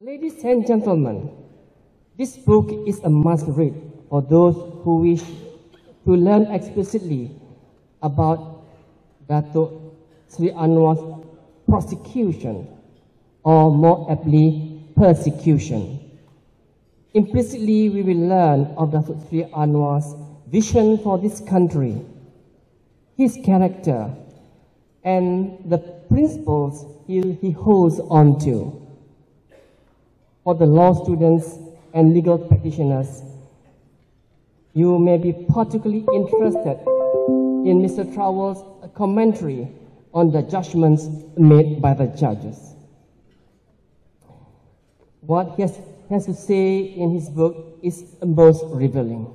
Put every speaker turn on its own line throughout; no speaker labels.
Ladies and gentlemen, this book is a must-read for those who wish to learn explicitly about Dato Sri Anwar's prosecution, or more aptly, persecution. Implicitly, we will learn of Dato Sri Anwar's vision for this country, his character, and the principles he holds on to. For the law students and legal practitioners, you may be particularly interested in Mr. Trowell's commentary on the judgments made by the judges. What he has to say in his book is most revealing.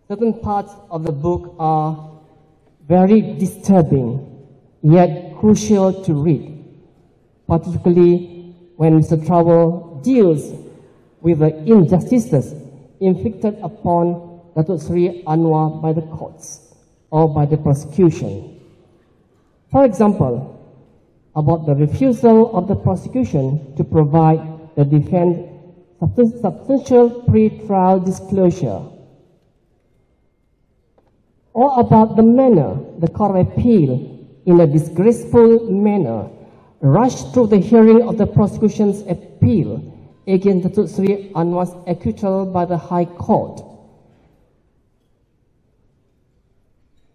Certain parts of the book are very disturbing, yet crucial to read, particularly when Mr. Trowell deals with the injustices inflicted upon Dato Sri Anwar by the courts or by the prosecution. For example, about the refusal of the prosecution to provide the defense substantial pre-trial disclosure, or about the manner the Court of Appeal, in a disgraceful manner, rushed through the hearing of the prosecution's appeal against Dato Sri Anwar's acquittal by the High Court,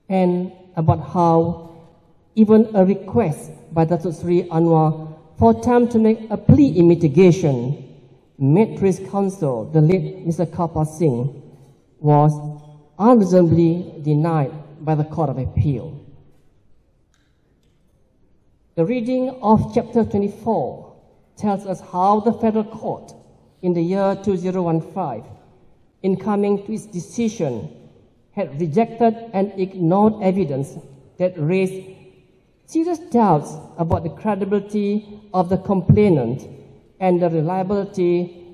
and about how even a request by Dato Sri Anwar for time to make a plea in mitigation made to his counsel, the late Mr. Kapil Singh, was unreasonably denied by the Court of Appeal. The reading of chapter 24 tells us how the federal court in the year 2015, in coming to its decision, had rejected and ignored evidence that raised serious doubts about the credibility of the complainant and the reliability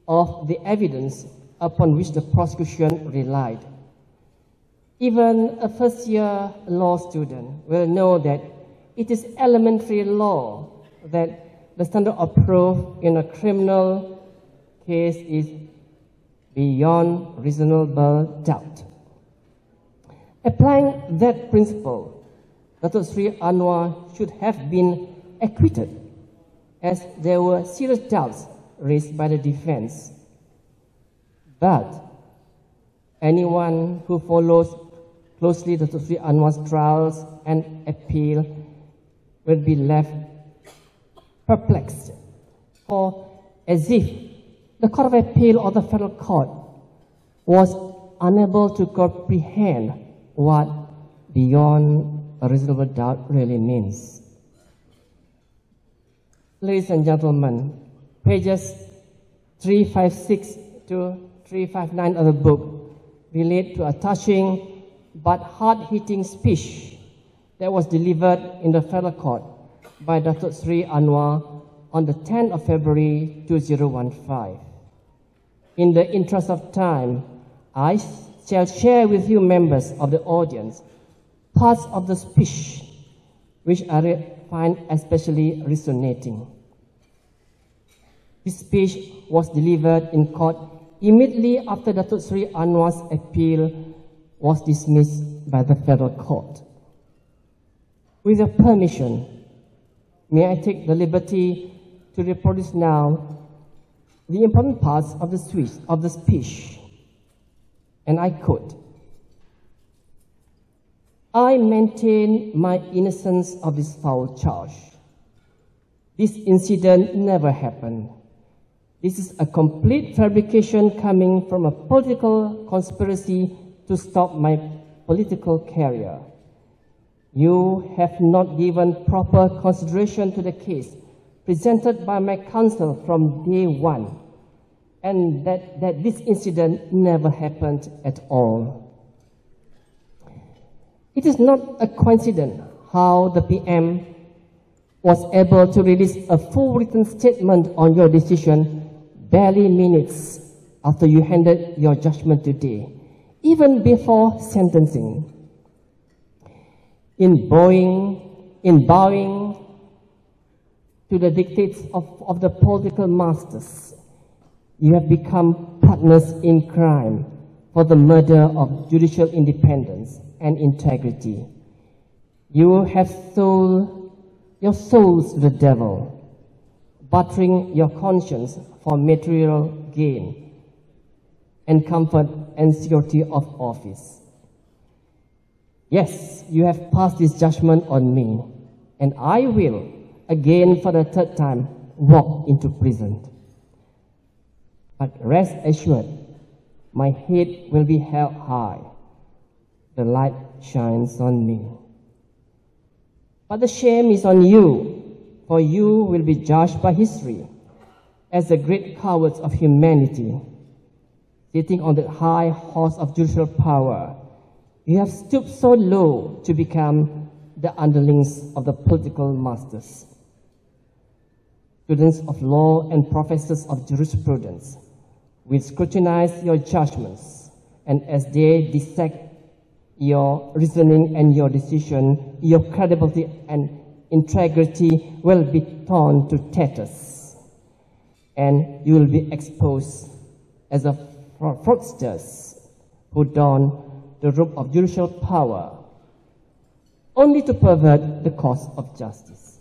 of the evidence upon which the prosecution relied. Even a first-year law student will know that it is elementary law that the standard of proof in a criminal case is beyond reasonable doubt. Applying that principle, Dato Sri Anwar should have been acquitted, as there were serious doubts raised by the defense. But anyone who follows closely Dato Sri Anwar's trials and appeal will be left perplexed, for as if the Court of Appeal or the federal court was unable to comprehend what beyond a reasonable doubt really means. Ladies and gentlemen, pages 356 to 359 of the book relate to a touching but hard-hitting speech that was delivered in the federal court by Dato Sri Anwar on the 10th of February 2015. In the interest of time, I shall share with you members of the audience parts of the speech which I find especially resonating. This speech was delivered in court immediately after Dato Sri Anwar's appeal was dismissed by the federal court. With your permission, may I take the liberty to reproduce now the important parts of the speech, and I quote, "I maintain my innocence of this foul charge. This incident never happened. This is a complete fabrication coming from a political conspiracy to stop my political career. You have not given proper consideration to the case presented by my counsel from day one, and that this incident never happened at all. It is not a coincidence how the PM was able to release a full written statement on your decision barely minutes after you handed your judgment today, even before sentencing. In bowing to the dictates of the political masters. You have become partners in crime for the murder of judicial independence and integrity. You have sold your souls to the devil, bartering your conscience for material gain and comfort and security of office. Yes, you have passed this judgment on me, and I will, again for the third time, walk into prison. But rest assured, my head will be held high. The light shines on me. But the shame is on you, for you will be judged by history as the great cowards of humanity. Sitting on the high horse of judicial power, you have stooped so low to become the underlings of the political masters. Students of law and professors of jurisprudence will scrutinize your judgments, and as they dissect your reasoning and your decision, your credibility and integrity will be torn to tatters, and you will be exposed as a fraudsters who don the robe of judicial power only to pervert the cause of justice.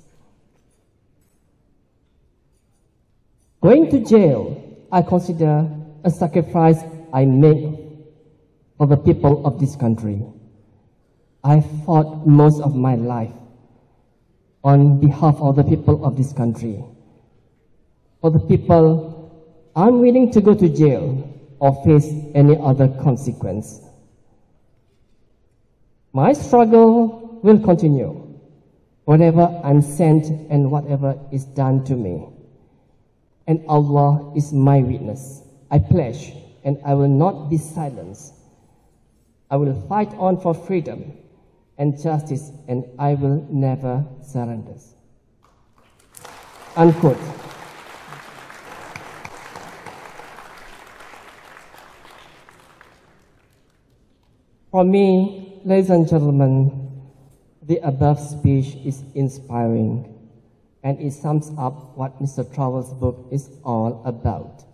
Going to jail, I consider a sacrifice I make for the people of this country. I fought most of my life on behalf of the people of this country. For the people, I'm willing to go to jail or face any other consequence. My struggle will continue whenever I'm sent and whatever is done to me. And Allah is my witness. I pledge, and I will not be silenced. I will fight on for freedom and justice, and I will never surrender. Unquote. For me, ladies and gentlemen, the above speech is inspiring, and it sums up what Mr. Trowell's book is all about.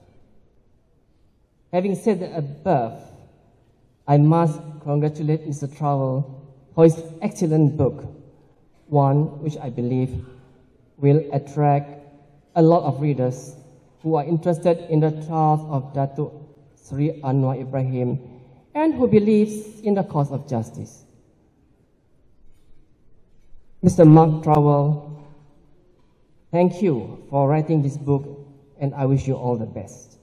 Having said the above, I must congratulate Mr. Trowell for his excellent book, one which I believe will attract a lot of readers who are interested in the trials of Dato Seri Anwar Ibrahim and who believes in the cause of justice. Mr. Mark Trowell, thank you for writing this book, and I wish you all the best.